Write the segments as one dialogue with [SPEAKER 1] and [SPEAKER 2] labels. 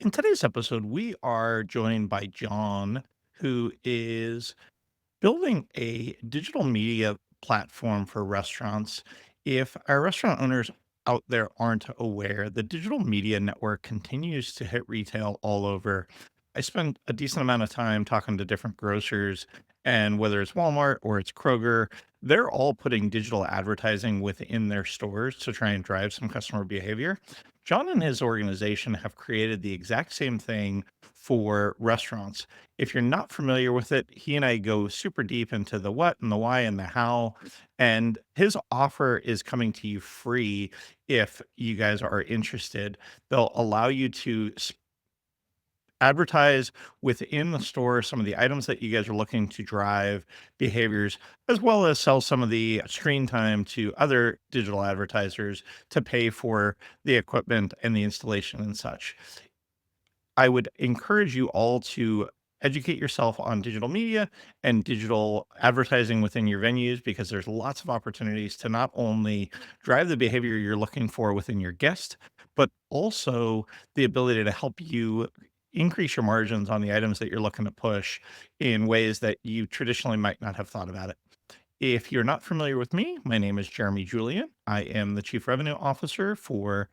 [SPEAKER 1] In today's episode, we are joined by John, who is building a digital media platform for restaurants. If our restaurant owners out there aren't aware, the digital media network continues to hit retail all over. I spend a decent amount of time talking to different grocers, and whether it's Walmart or it's Kroger, they're all putting digital advertising within their stores to try and drive some customer behavior. John and his organization have created the exact same thing for restaurants. If you're not familiar with it, he and I go super deep into the what and the why and the how. And his offer is coming to you free if you guys are interested. They'll allow you to advertise within the store some of the items that you guys are looking to drive behaviors, as well as sell some of the screen time to other digital advertisers to pay for the equipment and the installation and such. I would encourage you all to educate yourself on digital media and digital advertising within your venues because there's lots of opportunities to not only drive the behavior you're looking for within your guest, but also the ability to help you increase your margins on the items that you're looking to push in ways that you traditionally might not have thought about it. If you're not familiar with me, my name is Jeremy Julian. I am the Chief Revenue Officer for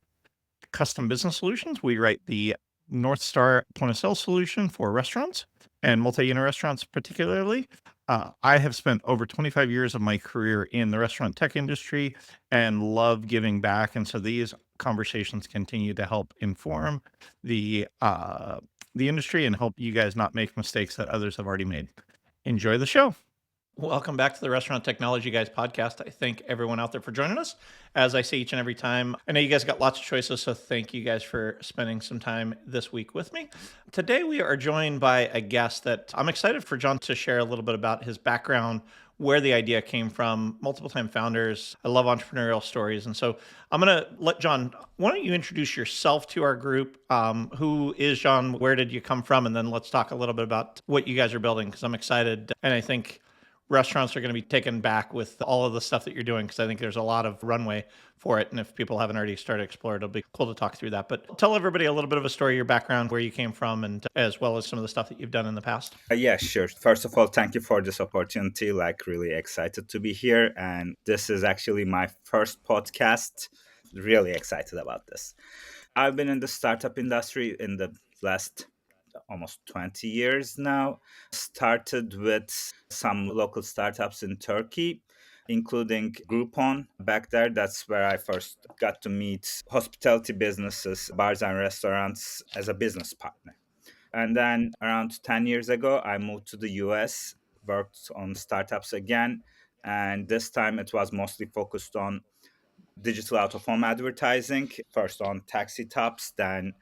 [SPEAKER 1] Custom Business Solutions. We write the North Star point of sale solution for restaurants and multi-unit restaurants, particularly. I have spent over 25 years of my career in the restaurant tech industry and love giving back. And so these conversations continue to help inform the industry and help you guys not make mistakes that others have already made. Enjoy the show. Welcome back to the Restaurant Technology Guys podcast. I thank everyone out there for joining us. As I say each and every time, I know you guys got lots of choices, so thank you guys for spending some time this week with me. Today, we are joined by a guest that I'm excited for John to share a little bit about his background, where the idea came from, multiple time founders. I love entrepreneurial stories. And so I'm going to let John, why don't you introduce yourself to our group? Who is John? Where did you come from? And then let's talk a little bit about what you guys are building because I'm excited. And I think restaurants are going to be taken back with all of the stuff that you're doing because I think there's a lot of runway for it. And if people haven't already started exploring, it'll be cool to talk through that. But tell everybody a little bit of a story, your background, where you came from, and as well as some of the stuff that you've done in the past.
[SPEAKER 2] Yeah, sure. First of all, thank you for this opportunity. Really excited to be here. And this is actually my first podcast. Really excited about this. I've been in the startup industry in the last almost 20 years now. Started with some local startups in Turkey, including Groupon. Back there, that's where I first got to meet hospitality businesses, bars and restaurants as a business partner. And then around 10 years ago, I moved to the US, worked on startups again. And this time it was mostly focused on digital out of home advertising, first on taxi tops, then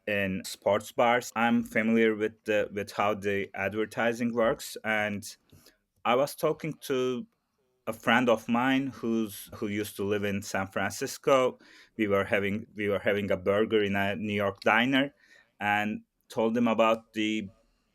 [SPEAKER 2] in sports bars. I'm familiar with how the advertising works. And I was talking to a friend of mine who used to live in San Francisco. We were having a burger in a New York diner, and told him about the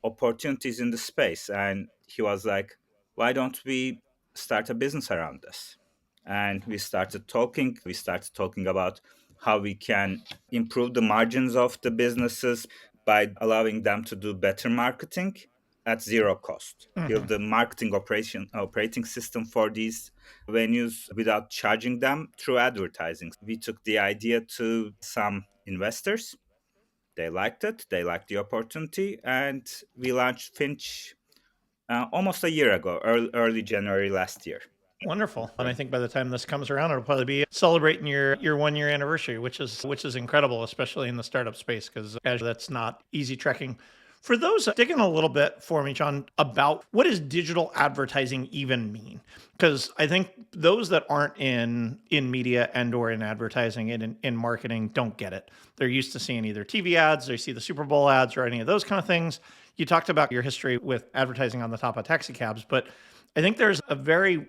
[SPEAKER 2] opportunities in the space. And he was like, "Why don't we start a business around this?" And we started talking. We started talking about how we can improve the margins of the businesses by allowing them to do better marketing at zero cost, build
[SPEAKER 1] Mhm.
[SPEAKER 2] the marketing operating system for these venues without charging them through advertising. We took the idea to some investors. They liked it, they liked the opportunity, and we launched Finch almost a year ago, early January last year.
[SPEAKER 1] Wonderful. And I think by the time this comes around, it'll probably be celebrating your 1 year anniversary, which is incredible, especially in the startup space, because that's not easy trekking. For those digging a little bit for me, John, about what does digital advertising even mean? Because I think those that aren't in media and or in advertising and in marketing don't get it. They're used to seeing either TV ads, they see the Super Bowl ads or any of those kind of things. You talked about your history with advertising on the top of taxi cabs, but I think there's a very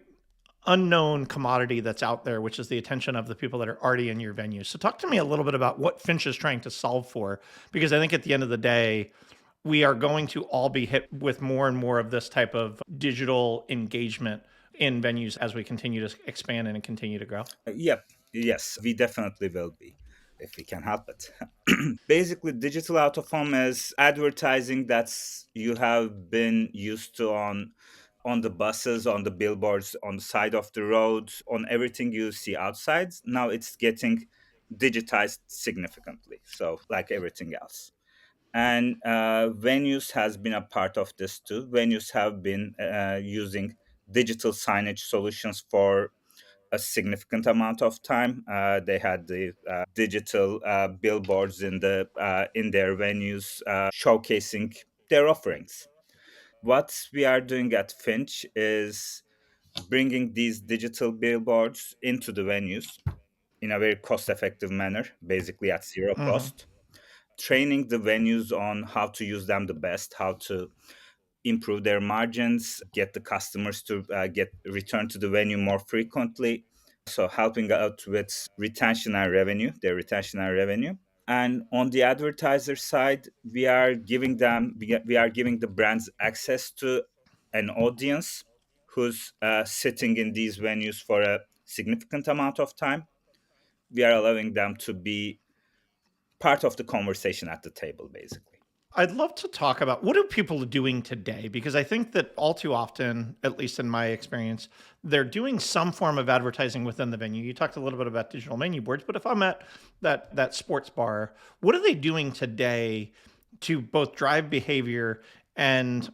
[SPEAKER 1] unknown commodity that's out there, which is the attention of the people that are already in your venue. So talk to me a little bit about what Finch is trying to solve for, because I think at the end of the day, we are going to all be hit with more and more of this type of digital engagement in venues as we continue to expand and continue to grow.
[SPEAKER 2] Yep, yes, we definitely will be. if we can help it. Basically, digital out of home is advertising that's you have been used to on the buses, on the billboards, on the side of the road, on everything you see outside. Now it's getting digitized significantly. So like everything else. And venues has been a part of this too. Venues have been using digital signage solutions for a significant amount of time. They had the digital billboards in their venues, showcasing their offerings. What we are doing at Finch is bringing these digital billboards into the venues in a very cost-effective manner, basically at zero
[SPEAKER 1] Hmm.
[SPEAKER 2] cost. Training the venues on how to use them the best, how to improve their margins, get the customers to get return to the venue more frequently. So helping out with retention and revenue, their retention and revenue. And on the advertiser side, we are giving the brands access to an audience who's sitting in these venues for a significant amount of time. We are allowing them to be part of the conversation at the table, basically.
[SPEAKER 1] I'd love to talk about what are people doing today? Because I think that all too often, at least in my experience, they're doing some form of advertising within the venue. You talked a little bit about digital menu boards, but if I'm at that sports bar, what are they doing today to both drive behavior and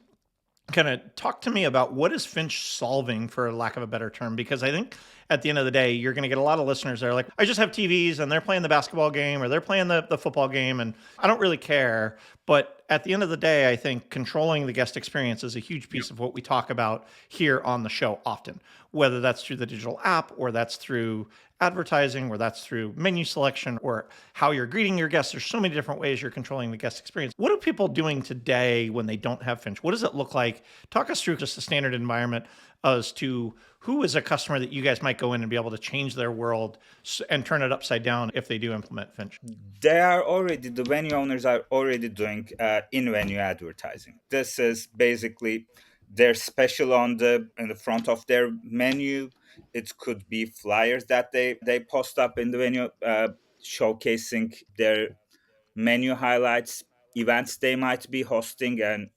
[SPEAKER 1] kind of talk to me about what is Finch solving, for lack of a better term? Because I think at the end of the day, you're going to get a lot of listeners that are like, I just have TVs and they're playing the basketball game or they're playing the football game and I don't really care. But at the end of the day, I think controlling the guest experience is a huge piece of what we talk about here on the show often, whether that's through the digital app or that's through advertising or that's through menu selection or how you're greeting your guests. There's so many different ways you're controlling the guest experience. What are people doing today when they don't have Finch? What does it look like? Talk us through just a standard environment as to who is a customer that you guys might go in and be able to change their world and turn it upside down if they do implement Finch.
[SPEAKER 2] The venue owners are already doing in venue advertising. This is basically their special on the in the front of their menu. It could be flyers that they post up in the venue, showcasing their menu highlights, events they might be hosting. And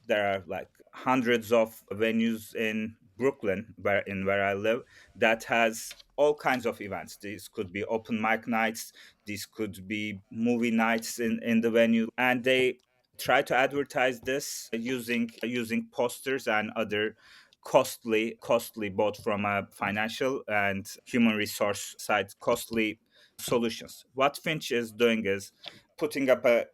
[SPEAKER 2] there are like hundreds of venues in Brooklyn, where I live, that has all kinds of events. These could be open mic nights, these could be movie nights in the venue, and they try to advertise this using posters and other costly, both from a financial and human resource side, costly solutions. What Finch is doing is putting up a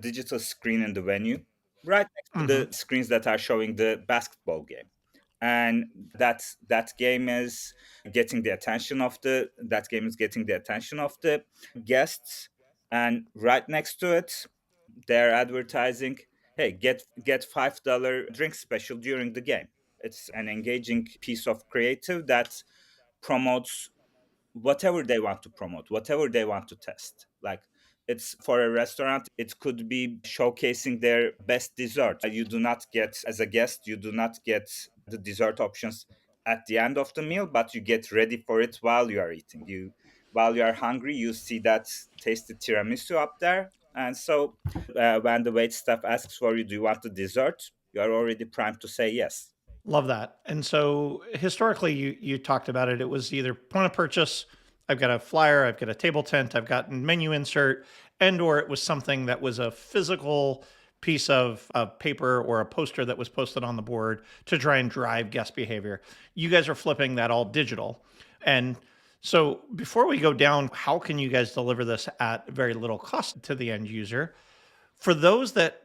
[SPEAKER 2] digital screen in the venue right next to
[SPEAKER 1] Mm-hmm.
[SPEAKER 2] the screens that are showing the basketball game. And that game is getting the attention of the guests. And right next to it, they're advertising, hey, get $5 drink special during the game. It's an engaging piece of creative that promotes whatever they want to promote, whatever they want to test. Like, it's for a restaurant, it could be showcasing their best dessert. You do not get, as a guest, you do not get the dessert options at the end of the meal, but you get ready for it while you are eating. While you are hungry, you see that tasty tiramisu up there. And so when the wait staff asks for you, do you want the dessert? You are already primed to say yes.
[SPEAKER 1] Love that. And so historically, you talked about it. It was either point of purchase. I've got a flyer. I've got a table tent. I've got menu insert, and or it was something that was a physical piece of paper or a poster that was posted on the board to try and drive guest behavior. You guys are flipping that all digital, and so before we go down, how can you guys deliver this at very little cost to the end user? For those that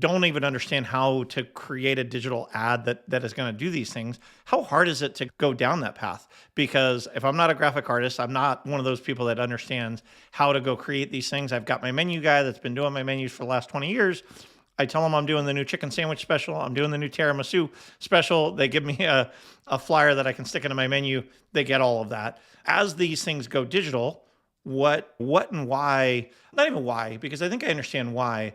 [SPEAKER 1] don't even understand how to create a digital ad that is going to do these things, how hard is it to go down that path? Because if I'm not a graphic artist, I'm not one of those people that understands how to go create these things. I've got my menu guy that's been doing my menus for the last 20 years. I tell them I'm doing the new chicken sandwich special. I'm doing the new tiramisu special. They give me a flyer that I can stick into my menu. They get all of that. As these things go digital, what and why, not even why, because I think I understand why.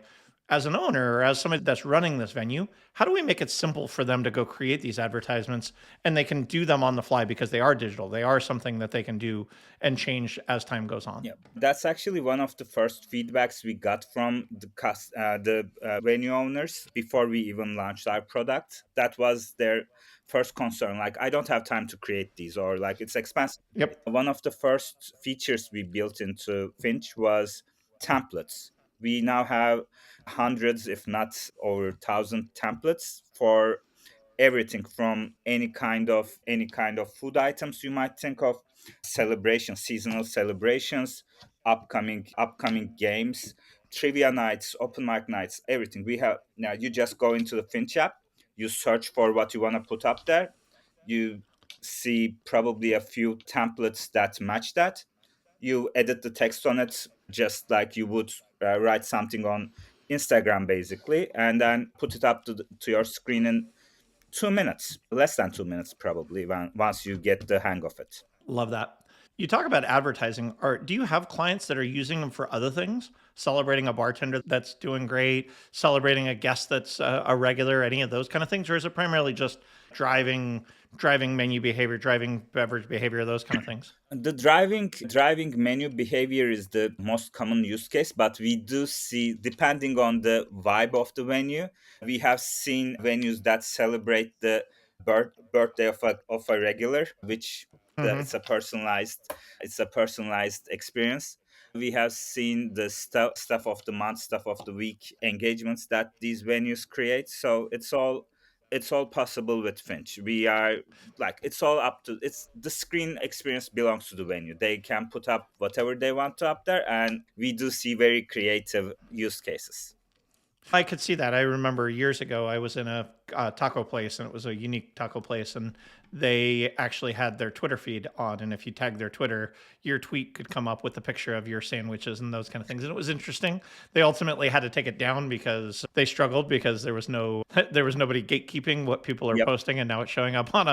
[SPEAKER 1] as an owner or as somebody that's running this venue, how do we make it simple for them to go create these advertisements and they can do them on the fly because they are digital? They are something that they can do and change as time goes on.
[SPEAKER 2] Yeah, that's actually one of the first feedbacks we got from the venue owners before we even launched our product. That was their first concern. Like, I don't have time to create these, or like it's expensive.
[SPEAKER 1] Yep.
[SPEAKER 2] One of the first features we built into Finch was templates. We now have hundreds, if not over 1,000 templates for everything from any kind of food items you might think of, celebrations, seasonal celebrations, upcoming games, trivia nights, open mic nights, everything we have. Now you just go into the Finch app, you search for what you want to put up there, you see probably a few templates that match that, you edit the text on it just like you would write something on Instagram basically, and then put it up to your screen in 2 minutes, less than 2 minutes probably, once you get the hang of it.
[SPEAKER 1] Love that. You talk about advertising. Or do you have clients that are using them for other things? Celebrating a bartender that's doing great, celebrating a guest that's a regular, any of those kind of things, or is it primarily just driving menu behavior, driving beverage behavior, those kind of things?
[SPEAKER 2] The driving menu behavior is the most common use case, but we do see, depending on the vibe of the venue, we have seen venues that celebrate the birthday of a regular, which
[SPEAKER 1] Hmm.
[SPEAKER 2] it's a personalized experience. We have seen the stuff of the month, stuff of the week engagements that these venues create. So it's all possible with Finch. We are like, it's all up to, it's the screen experience belongs to the venue. They can put up whatever they want to up there, and we do see very creative use cases.
[SPEAKER 1] I could see that. I remember years ago, I was in a taco place, and it was a unique taco place, and they actually had their Twitter feed on. And if you tag their Twitter, your tweet could come up with a picture of your sandwiches and those kind of things. And it was interesting. They ultimately had to take it down because they struggled because there was no there was nobody gatekeeping what people are
[SPEAKER 2] Yep.
[SPEAKER 1] posting, and now it's showing up on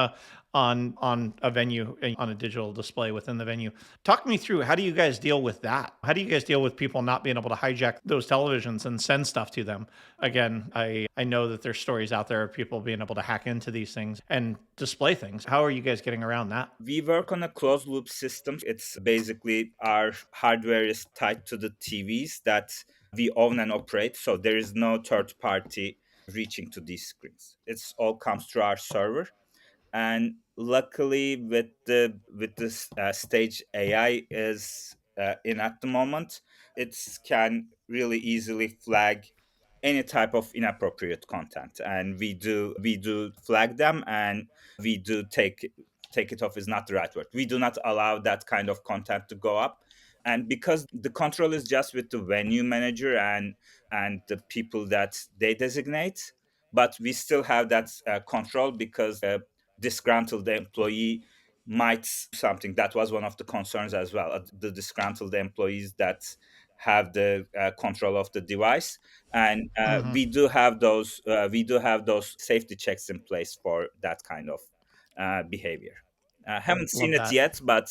[SPEAKER 1] a venue, on a digital display within the venue. Talk me through, how do you guys deal with that? How do you guys deal with people not being able to hijack those televisions and send stuff to them? Again, I know that there's stories out there of people being able to hack into these things and display things. How are you guys getting around that?
[SPEAKER 2] We work on a closed loop system. It's basically our hardware is tied to the TVs that we own and operate. So there is no third party reaching to these screens. It's all comes through our server. And luckily with this stage AI is in at the moment, it can really easily flag any type of inappropriate content, and we do flag them, and we do take it off is not the right word, we do not allow that kind of content to go up. And because the control is just with the venue manager and the people that they designate, but we still have that control, because disgruntled employee might something. That was one of the concerns as well, the disgruntled employees that have the control of the device. And
[SPEAKER 1] Hmm.
[SPEAKER 2] we do have those safety checks in place for that kind of behavior. Haven't seen
[SPEAKER 1] Love
[SPEAKER 2] it
[SPEAKER 1] that.
[SPEAKER 2] yet, but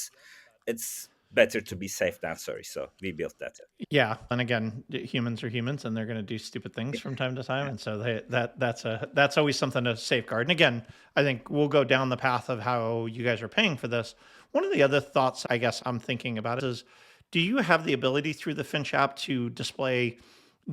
[SPEAKER 2] it's better to be safe than sorry, so we built that.
[SPEAKER 1] Yeah, and again, humans are humans, and they're going to do stupid things from time to time, and so that's always something to safeguard. And again, I think we'll go down the path of how you guys are paying for this. One of the other thoughts I guess I'm thinking about is, do you have the ability through the Finch app to display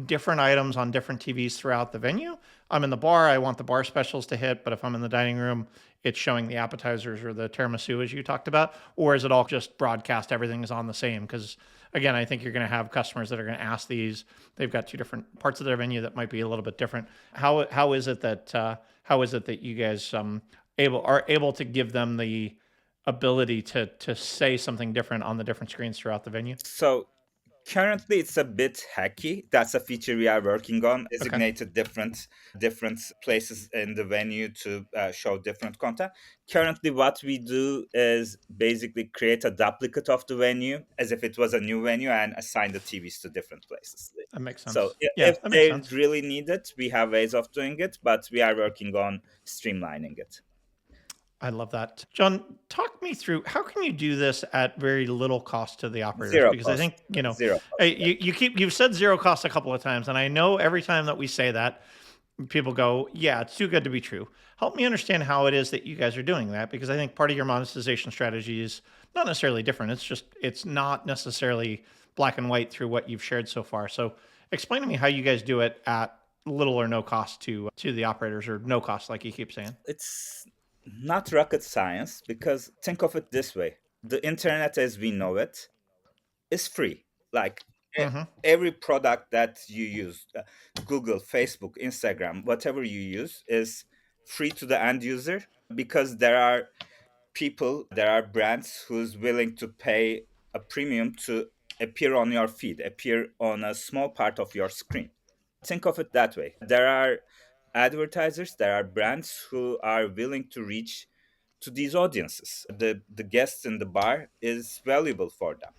[SPEAKER 1] different items on different TVs throughout the venue? I'm in the bar, I want the bar specials to hit, but if I'm in the dining room, it's showing the appetizers or the tiramisu as you talked about, or is it all just broadcast? Everything is on the same? Because again, I think you're going to have customers that are going to ask these. They've got two different parts of their venue that might be a little bit different. How is it that you guys are able to give them the ability to say something different on the different screens throughout the venue?
[SPEAKER 2] So currently, it's a bit hacky. That's a feature we are working on.
[SPEAKER 1] Okay,
[SPEAKER 2] Designated different places in the venue to show different content. Currently, what we do is basically create a duplicate of the venue as if it was a new venue, and assign the TVs to different places.
[SPEAKER 1] that makes
[SPEAKER 2] So
[SPEAKER 1] sense. Yeah,
[SPEAKER 2] if
[SPEAKER 1] that makes
[SPEAKER 2] they
[SPEAKER 1] sense.
[SPEAKER 2] really need it, we have ways of doing it, but we are working on streamlining it.
[SPEAKER 1] I love that. John, talk me through how can you do this at very little cost to the operators?
[SPEAKER 2] Zero
[SPEAKER 1] Because I
[SPEAKER 2] cost.
[SPEAKER 1] think,
[SPEAKER 2] Zero cost.
[SPEAKER 1] you've said zero cost a couple of times, and I know every time that we say that, people go, yeah, it's too good to be true. Help me understand how it is that you guys are doing that, because I think part of your monetization strategy is not necessarily different. It's just, it's not necessarily black and white through what you've shared so far. So explain to me how you guys do it at little or no cost to the operators, or no cost, like you keep saying.
[SPEAKER 2] It's not rocket science because think of it this way: the internet as we know it is free. Like
[SPEAKER 1] Mm-hmm.
[SPEAKER 2] every product that you use, Google, Facebook, Instagram, whatever you use, is free to the end user because there are people, there are brands who's willing to pay a premium to appear on your feed, appear on a small part of your screen. Think of it that way. There are advertisers, there are brands who are willing to reach to these audiences. The guests in the bar is valuable for them.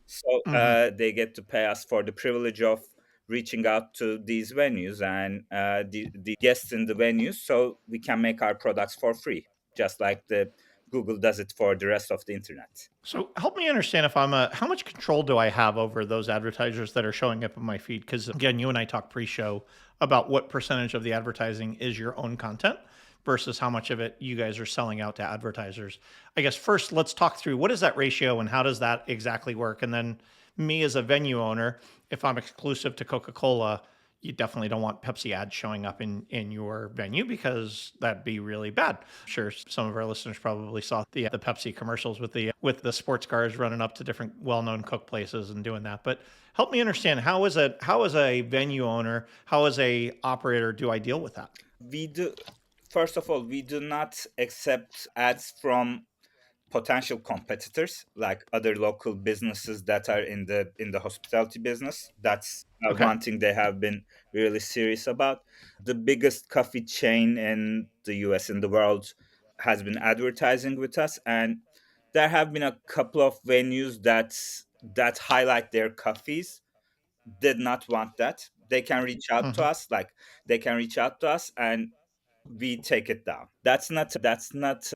[SPEAKER 2] So
[SPEAKER 1] Mm-hmm.
[SPEAKER 2] they get to pay us for the privilege of reaching out to these venues and the guests in the venues so we can make our products for free, just like the Google does it for the rest of the internet.
[SPEAKER 1] So help me understand, if I'm a, how much control do I have over those advertisers that are showing up in my feed? Because again, you and I talked pre-show about what percentage of the advertising is your own content versus how much of it you guys are selling out to advertisers. I guess first, let's talk through what is that ratio and how does that exactly work? And then me as a venue owner, if I'm exclusive to Coca-Cola, you definitely don't want Pepsi ads showing up in your venue, because that'd be really bad. I'm sure some of our listeners probably saw the Pepsi commercials with the sports cars running up to different well-known Coke places and doing that. But help me understand, how as a venue owner, how as a operator do I deal with that?
[SPEAKER 2] We do, first of all, we do not accept ads from potential competitors like other local businesses that are in the hospitality business. That's
[SPEAKER 1] Okay.
[SPEAKER 2] one thing they have been really serious about. The biggest coffee chain in the US, in the world, has been advertising with us, and there have been a couple of venues that highlight their coffees did not want that. They can reach out to
[SPEAKER 1] Mm-hmm.
[SPEAKER 2] us, like they can reach out to us and we take it down. That's not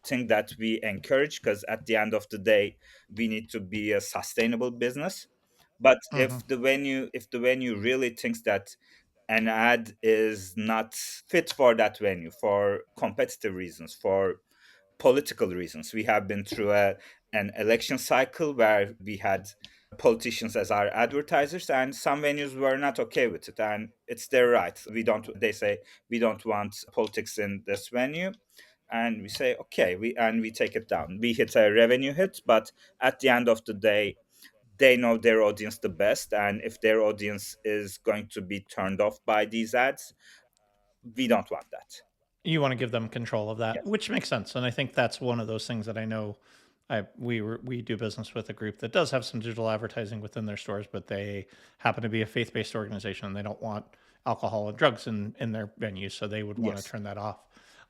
[SPEAKER 2] thing that we encourage because at the end of the day we need to be a sustainable business. But
[SPEAKER 1] Mm-hmm.
[SPEAKER 2] if the venue really thinks that an ad is not fit for that venue for competitive reasons, for political reasons. We have been through an election cycle where we had politicians as our advertisers, and some venues were not okay with it. And it's their right. We don't, they say, we don't want politics in this venue. And we say, okay, we take it down. We hit a revenue hit, but at the end of the day, they know their audience the best. And if their audience is going to be turned off by these ads, we don't want that.
[SPEAKER 1] You want to give them control of that,
[SPEAKER 2] Yes.
[SPEAKER 1] which makes sense. And I think that's one of those things that I know. We do business with a group that does have some digital advertising within their stores, but they happen to be a faith based organization and they don't want alcohol and drugs in their venues, so they would want to
[SPEAKER 2] Yes.
[SPEAKER 1] turn that off.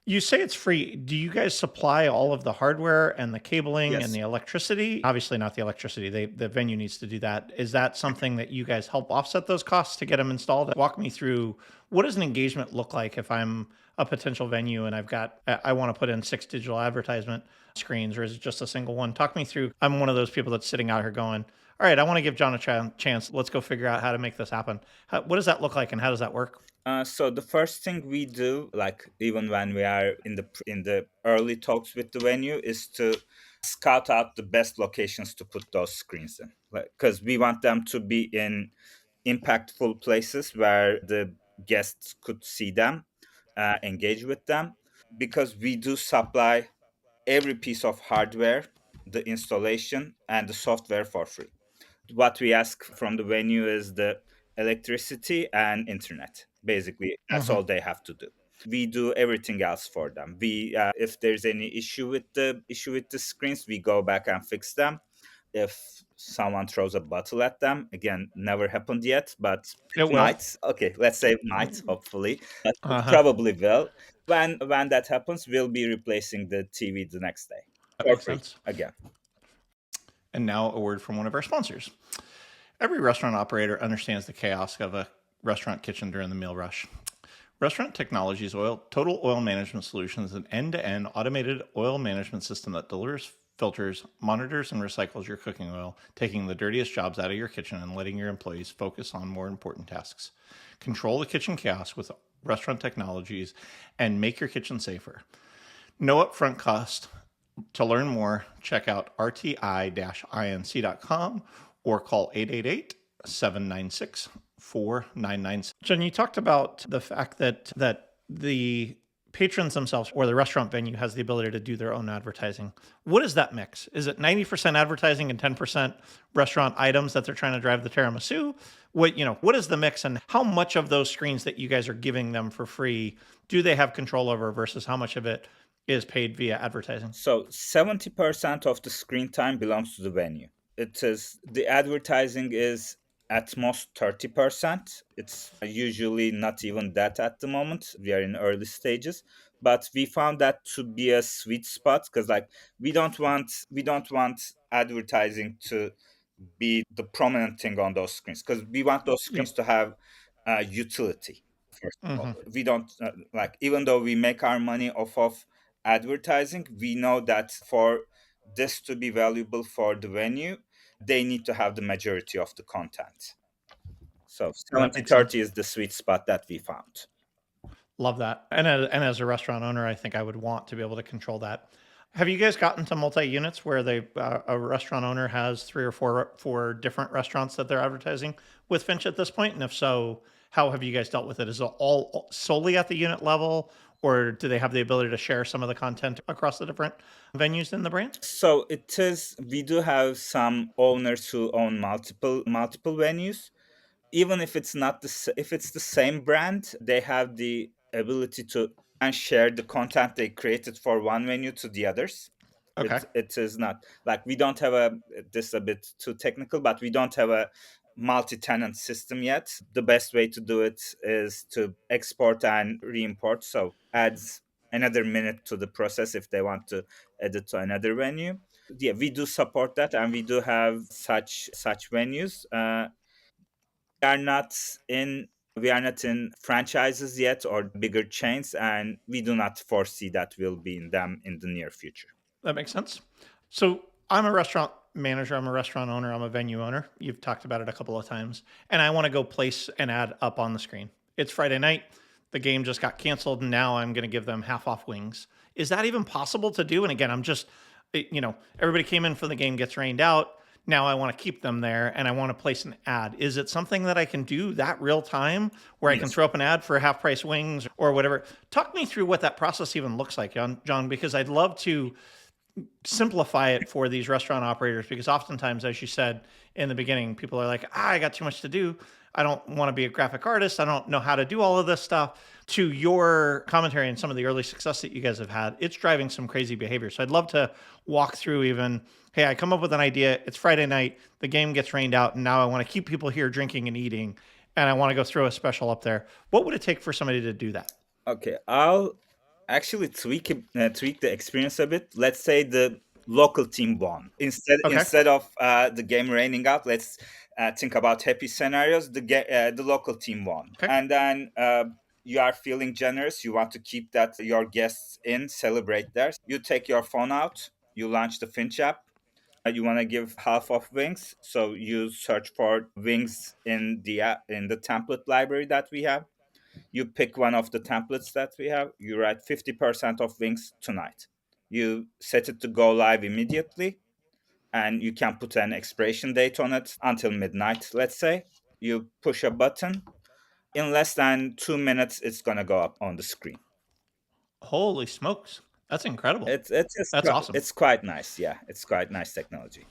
[SPEAKER 1] You say it's free. Do you guys supply all of the hardware and the cabling and
[SPEAKER 2] Yes.
[SPEAKER 1] the electricity? Obviously, not the electricity. The venue needs to do that. Is that something that you guys help offset those costs to get them installed? Walk me through, what does an engagement look like if I'm a potential venue and I want to put in 6 digital advertisement screens, or is it just a single one? Talk me through. I'm one of those people that's sitting out here going, all right, I want to give John a chance. Let's go figure out how to make this happen. What does that look like and how does that work?
[SPEAKER 2] So the first thing we do, like even when we are in the early talks with the venue, is to scout out the best locations to put those screens in, because we want them to be in impactful places where the guests could see them, engage with them, because we do supply every piece of hardware, the installation, and the software for free. What we ask from the venue is the electricity and internet. Basically, that's
[SPEAKER 1] Mm-hmm.
[SPEAKER 2] all they have to do. We do everything else for them. We if there's any issue with the screens, we go back and fix them. If someone throws a bottle at them, again, never happened yet, but it
[SPEAKER 1] It will.
[SPEAKER 2] might. Okay, let's say it might, hopefully, but it
[SPEAKER 1] Uh huh.
[SPEAKER 2] probably will. When that happens, we'll be replacing the TV the next day
[SPEAKER 1] That
[SPEAKER 2] for
[SPEAKER 1] makes
[SPEAKER 2] free
[SPEAKER 1] sense.
[SPEAKER 2] again.
[SPEAKER 1] And now a word from one of our sponsors. Every restaurant operator understands the chaos of a restaurant kitchen during the meal rush. Restaurant Technologies Total Oil Management Solutions is an end-to-end automated oil management system that delivers, filters, monitors, and recycles your cooking oil, taking the dirtiest jobs out of your kitchen and letting your employees focus on more important tasks. Control the kitchen chaos with Restaurant Technologies and make your kitchen safer. No upfront cost. To learn more, check out rti-inc.com or call 888-796-4996. Jen, you talked about the fact that the patrons themselves or the restaurant venue has the ability to do their own advertising. What is that mix? Is it 90% advertising and 10% restaurant items that they're trying to drive the tiramisu? What is the mix, and how much of those screens that you guys are giving them for free do they have control over versus how much of it is paid via advertising?
[SPEAKER 2] So 70% of the screen time belongs to the venue. It is the advertising is at most 30%. It's usually not even that at the moment. We are in early stages, but we found that to be a sweet spot because like we don't want advertising to be the prominent thing on those screens because we want those screens
[SPEAKER 1] Yep.
[SPEAKER 2] to have utility. First of all,
[SPEAKER 1] Hmm.
[SPEAKER 2] we don't like even though we make our money off of advertising, we know that for this to be valuable for the venue, they need to have the majority of the content. So
[SPEAKER 1] That
[SPEAKER 2] 70
[SPEAKER 1] makes sense.
[SPEAKER 2] 30 is the sweet spot that we found.
[SPEAKER 1] Love that. And as a restaurant owner, I think I would want to be able to control that. Have you guys gotten to multi-units where a restaurant owner has three or four different restaurants that they're advertising with Finch at this point? And if so, how have you guys dealt with it? Is it all solely at the unit level, or do they have the ability to share some of the content across the different venues in the brand?
[SPEAKER 2] So it is we do have some owners who own multiple venues. Even if it's not if it's the same brand, they have the ability to and share the content they created for one venue to the others.
[SPEAKER 1] Okay,
[SPEAKER 2] It is not like we don't have a this is a bit too technical, but we don't have a multi-tenant system yet. The best way to do it is to export and re-import, so adds another minute to the process if they want to edit to another venue. Yeah, we do support that, and we do have such venues. Are not in we are not in franchises yet or bigger chains, and we do not foresee that we'll be in them in the near future.
[SPEAKER 1] that makes sense. So I'm a restaurant manager, I'm a restaurant owner, I'm a venue owner. You've talked about it a couple of times, and I want to go place an ad up on the screen. It's Friday night. The game just got canceled, and now I'm going to give them half off wings. Is that even possible to do? And again, everybody came in for the game, gets rained out. Now I want to keep them there and I want to place an ad. Is it something that I can do that real time where I can
[SPEAKER 2] Yes.
[SPEAKER 1] throw up an ad for half price wings or whatever? Talk me through what that process even looks like, John, because I'd love to simplify it for these restaurant operators because oftentimes, as you said in the beginning, people are like, I got too much to do. I don't want to be a graphic artist. I don't know how to do all of this stuff. To your commentary and some of the early success that you guys have had, it's driving some crazy behavior. So I'd love to walk through even, hey, I come up with an idea. It's Friday night. The game gets rained out. And now I want to keep people here drinking and eating. And I want to go throw a special up there. What would it take for somebody to do that?
[SPEAKER 2] Okay, I'll actually tweak the experience a bit. Let's say the local team won.
[SPEAKER 1] Okay.
[SPEAKER 2] Instead of the game raining out, let's think about happy scenarios. The local team won,
[SPEAKER 1] Okay.
[SPEAKER 2] and then you are feeling generous. You want to keep that your guests in, celebrate there. You take your phone out. You launch the Finch app. You want to give half of wings, so you search for wings in the in the template library that we have. You pick one of the templates that we have. You write 50% of wings tonight. You set it to go live immediately, and you can put an expiration date on it until midnight, let's say. You push a button. In less than 2 minutes, it's going to go up on the screen.
[SPEAKER 1] Holy smokes. That's incredible. That's awesome.
[SPEAKER 2] It's quite nice. Yeah, it's quite nice technology.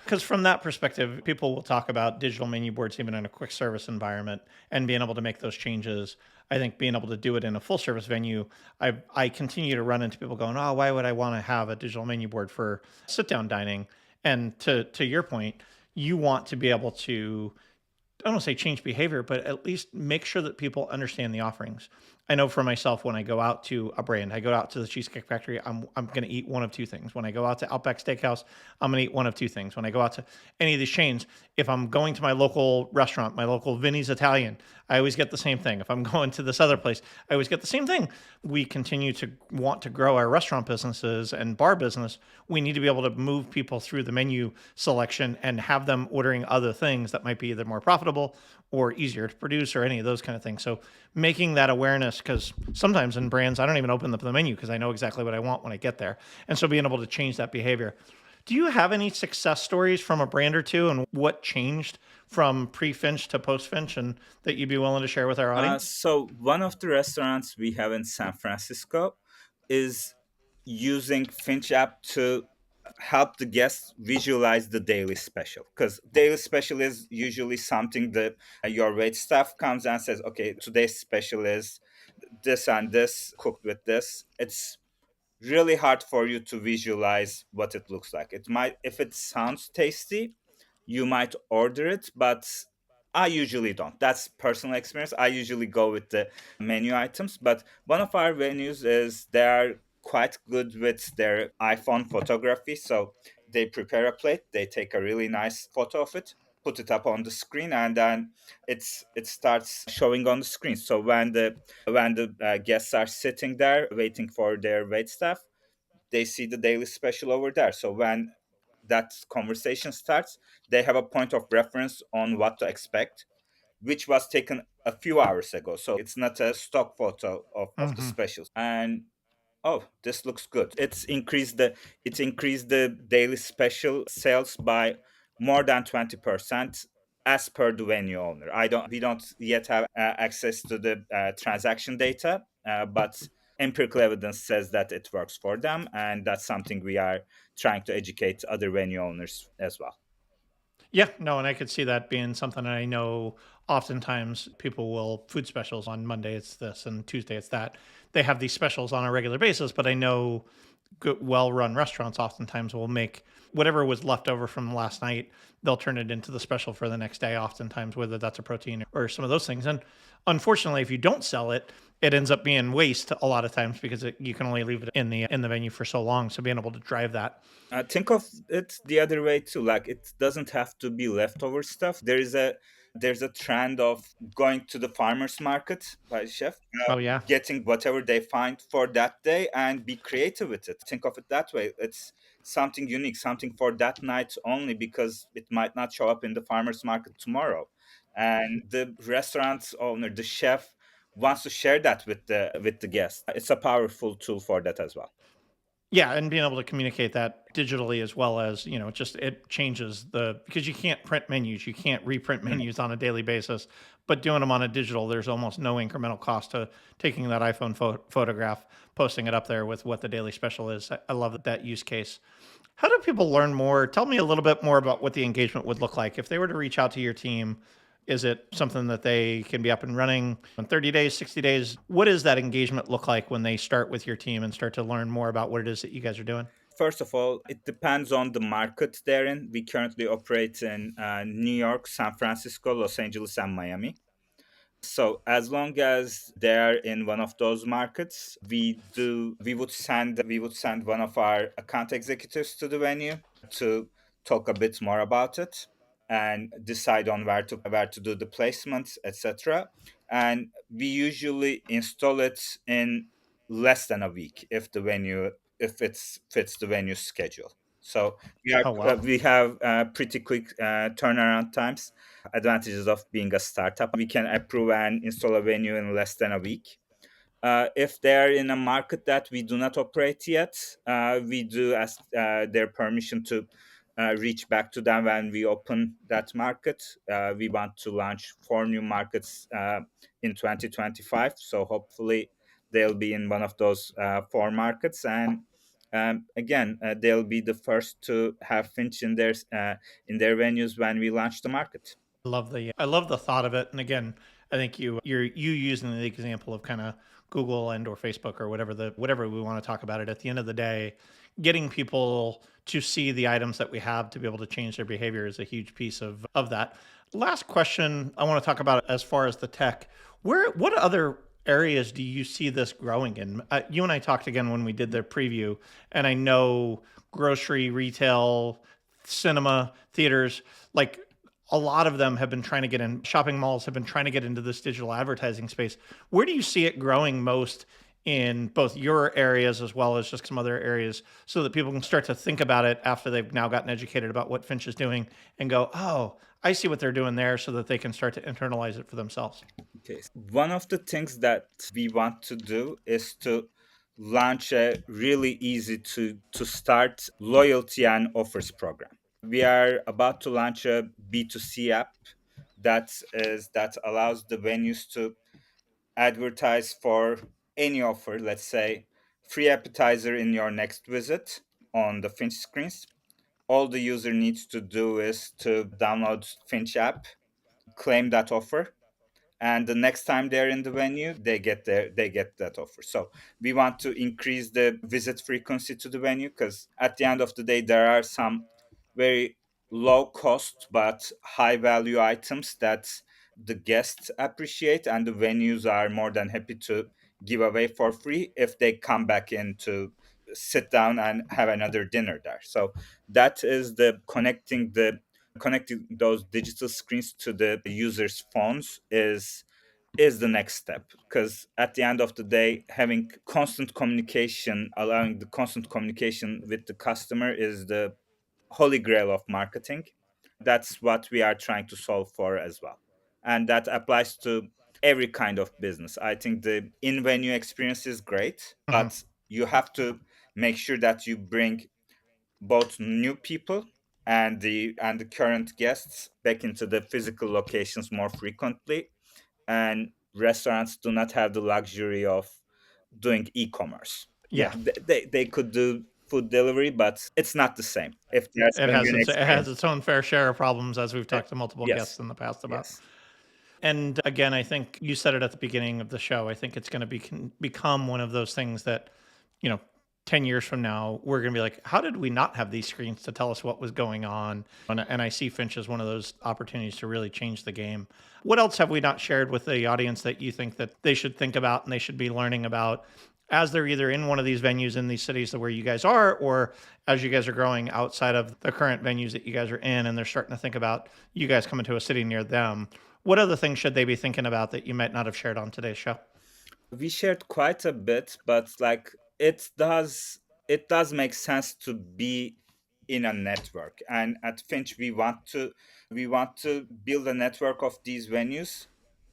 [SPEAKER 1] Because from that perspective, people will talk about digital menu boards even in a quick service environment and being able to make those changes. I think being able to do it in a full service venue, I continue to run into people going, oh, why would I want to have a digital menu board for sit down dining? And to your point, you want to be able to, I don't want to say change behavior, but at least make sure that people understand the offerings. I know for myself when I go out to a brand, I go out to the Cheesecake Factory, I'm going to eat one of two things. When I go out to Outback Steakhouse, I'm going to eat one of two things. When I go out to any of these chains, if I'm going to my local restaurant, my local Vinny's Italian, I always get the same thing. If I'm going to this other place, I always get the same thing. We continue to want to grow our restaurant businesses and bar business. We need to be able to move people through the menu selection and have them ordering other things that might be either more profitable or easier to produce or any of those kind of things. So making that awareness, because sometimes in brands, I don't even open up the menu because I know exactly what I want when I get there. And so being able to change that behavior. Do you have any success stories from a brand or two and what changed from pre-Finch to post-Finch and that you'd be willing to share with our audience?
[SPEAKER 2] So one of the restaurants we have in San Francisco is using Finch app to help the guests visualize the daily special, because daily special is usually something that your wait staff comes and says, okay, today's special is this and this cooked with this. It's really hard for you to visualize what it looks like. It might, if it sounds tasty, you might order it, but I usually don't. That's personal experience. I usually go with the menu items, but one of our venues is they're quite good with their iPhone photography. So they prepare a plate, they take a really nice photo of it, put it up on the screen, and then it starts showing on the screen. So when the guests are sitting there waiting for their wait staff, they see the daily special over there. So when that conversation starts, they have a point of reference on what to expect, which was taken a few hours ago. So it's not a stock photo of the
[SPEAKER 1] Hmm.
[SPEAKER 2] specials. And oh, this looks good. It's increased the daily special sales by more than 20% as per the venue owner. I don't We don't yet have access to the transaction data, but empirical evidence says that it works for them, and that's something we are trying to educate other venue owners as well.
[SPEAKER 1] Yeah, no, and I could see that being something I know oftentimes people will food specials on Monday it's this and Tuesday it's that. They have these specials on a regular basis, but I know good, well-run restaurants oftentimes will make whatever was left over from last night, they'll turn it into the special for the next day oftentimes, whether that's a protein or some of those things. And unfortunately, if you don't sell it, it ends up being waste a lot of times because you can only leave it in the venue for so long. So being able to drive that.
[SPEAKER 2] Think of it the other way too. Like, it doesn't have to be leftover stuff. There's a trend of going to the farmers market by chef,
[SPEAKER 1] Oh yeah.
[SPEAKER 2] getting whatever they find for that day and be creative with it. Think of it that way. It's something unique, something for that night only, because it might not show up in the farmers market tomorrow. And the restaurant owner, the chef, wants to share that with the guest. It's a powerful tool for that as well.
[SPEAKER 1] Yeah, and being able to communicate that digitally as well as, it changes because you can't print menus, you can't reprint menus on a daily basis, but doing them on a digital, there's almost no incremental cost to taking that iPhone photograph, posting it up there with what the daily special is. I love that use case. How do people learn more? Tell me a little bit more about what the engagement would look like if they were to reach out to your team. Is it something that they can be up and running in 30 days, 60 days? What does that engagement look like when they start with your team and start to learn more about what it is that you guys are doing?
[SPEAKER 2] First of all, it depends on the market they're in. We currently operate in New York, San Francisco, Los Angeles, and Miami. So as long as they're in one of those markets, we would send one of our account executives to the venue to talk a bit more about it and decide on where to do the placements, etc. And we usually install it in less than a week if it fits the venue schedule. So
[SPEAKER 1] Oh, wow.
[SPEAKER 2] we have pretty quick turnaround times. Advantages of being a startup: we can approve and install a venue in less than a week. If they're in a market that we do not operate yet, we do ask their permission to reach back to them when we open that market. We want to launch 4 new markets in 2025, so hopefully they'll be in one of those 4 markets. And again, they'll be the first to have Finch in their venues when we launch the market.
[SPEAKER 1] I love the thought of it. And again, I think you using the example of kind of Google and or Facebook or whatever we want to talk about it. At the end of the day, getting people to see the items that we have to be able to change their behavior is a huge piece of that. Last question I want to talk about as far as the tech. What other areas do you see this growing in? You and I talked again when we did the preview, and I know grocery, retail, cinema, theaters, like a lot of them have been trying to get in, shopping malls have been trying to get into this digital advertising space. Where do you see it growing most in both your areas as well as just some other areas so that people can start to think about it after they've now gotten educated about what Finch is doing and go, oh, I see what they're doing there so that they can start to internalize it for themselves?
[SPEAKER 2] Okay. One of the things that we want to do is to launch a really easy to start loyalty and offers program. We are about to launch a B2C app that allows the venues to advertise for any offer, let's say free appetizer in your next visit on the Finch screens. All the user needs to do is to download Finch app, claim that offer, and the next time they're in the venue they get that offer. So we want to increase the visit frequency to the venue, because at the end of the day there are some very low cost but high value items that the guests appreciate, and the venues are more than happy to give away for free if they come back in to sit down and have another dinner there. So that is the connecting those digital screens to the users' phones is the next step, because at the end of the day having constant communication, allowing the constant communication with the customer is the holy grail of marketing. That's what we are trying to solve for as well, and that applies to every kind of business. I think the in-venue experience is great,
[SPEAKER 1] Mhm.
[SPEAKER 2] but you have to make sure that you bring both new people and the current guests back into the physical locations more frequently. And restaurants do not have the luxury of doing e-commerce. Yeah,
[SPEAKER 1] Yeah.
[SPEAKER 2] they could do food delivery, but it's not the same if they're selling you an
[SPEAKER 1] It has
[SPEAKER 2] experience.
[SPEAKER 1] its own fair share of problems, as we've
[SPEAKER 2] Uh,
[SPEAKER 1] talked to multiple
[SPEAKER 2] yes,
[SPEAKER 1] guests in the past about.
[SPEAKER 2] yes.
[SPEAKER 1] And again, I think you said it at the beginning of the show. I think it's going to become one of those things that, you know, 10 years from now, we're going to be like, how did we not have these screens to tell us what was going on? And I see Finch as one of those opportunities to really change the game. What else have we not shared with the audience that you think that they should think about and they should be learning about as they're either in one of these venues in these cities where you guys are, or as you guys are growing outside of the current venues that you guys are in, and they're starting to think about you guys coming to a city near them? What other things should they be thinking about that you might not have shared on today's show?
[SPEAKER 2] We shared quite a bit, but like it does make sense to be in a network. And at Finch we want to build a network of these venues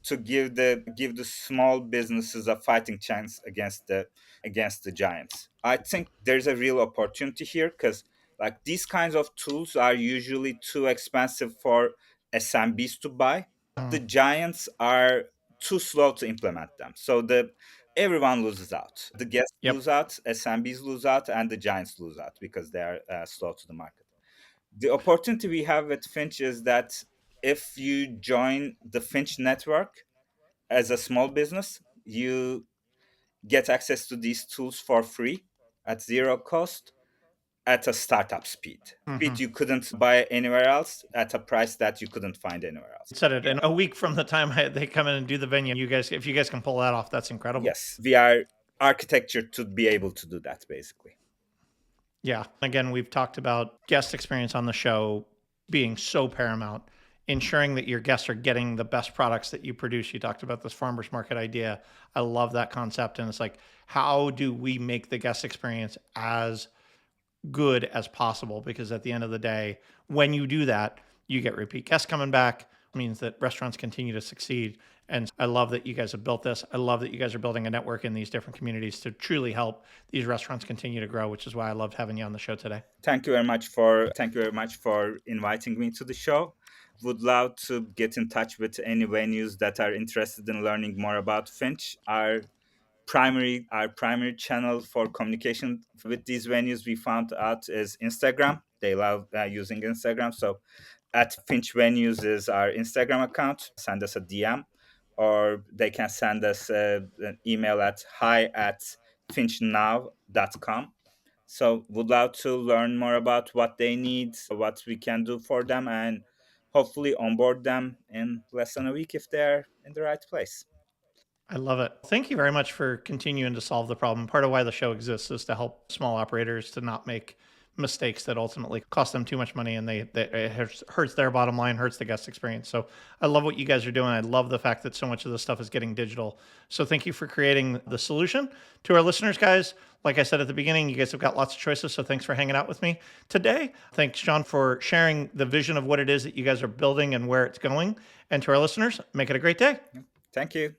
[SPEAKER 2] to give the small businesses a fighting chance against the giants. I think there's a real opportunity here, because like these kinds of tools are usually too expensive for SMBs to buy. The
[SPEAKER 1] Mm.
[SPEAKER 2] giants are too slow to implement them. So the everyone loses out. The guests
[SPEAKER 1] Yep.
[SPEAKER 2] lose out, SMBs lose out, and the giants lose out because they are slow to the market. The opportunity we have with Finch is that if you join the Finch network as a small business, you get access to these tools for free at zero cost at a startup speed. Speed
[SPEAKER 1] Hmm.
[SPEAKER 2] you couldn't buy anywhere else at a price that you couldn't find anywhere else.
[SPEAKER 1] Said it in a week from the time they come in and do the venue. You guys, if you guys can pull that off, that's incredible.
[SPEAKER 2] Yes, we are architecture to be able to do that basically.
[SPEAKER 1] Yeah. Again, we've talked about guest experience on the show being so paramount, ensuring that your guests are getting the best products that you produce. You talked about this farmers market idea. I love that concept. And it's like, how do we make the guest experience as good as possible? Because at the end of the day, when you do that, you get repeat guests coming back. It means that restaurants continue to succeed. And I love that you guys have built this. I love that you guys are building a network in these different communities to truly help these restaurants continue to grow, which is why I loved having you on the show today.
[SPEAKER 2] Thank you very much for inviting me to the show. Would love to get in touch with any venues that are interested in learning more about Finch. Our primary channel for communication with these venues we found out is Instagram. They love using Instagram. So at Finch Venues is our Instagram account. Send us a DM, or they can send us an email at hi@finchnow.com. So would love to learn more about what they need, what we can do for them, and hopefully onboard them in less than a week if they're in the right place.
[SPEAKER 1] I love it. Thank you very much for continuing to solve the problem. Part of why the show exists is to help small operators to not make mistakes that ultimately cost them too much money, and it hurts their bottom line, hurts the guest experience. So I love what you guys are doing. I love the fact that so much of this stuff is getting digital. So thank you for creating the solution. To our listeners, guys, like I said at the beginning, you guys have got lots of choices. So thanks for hanging out with me today. Thanks, John, for sharing the vision of what it is that you guys are building and where it's going. And to our listeners, make it a great day.
[SPEAKER 2] Thank you.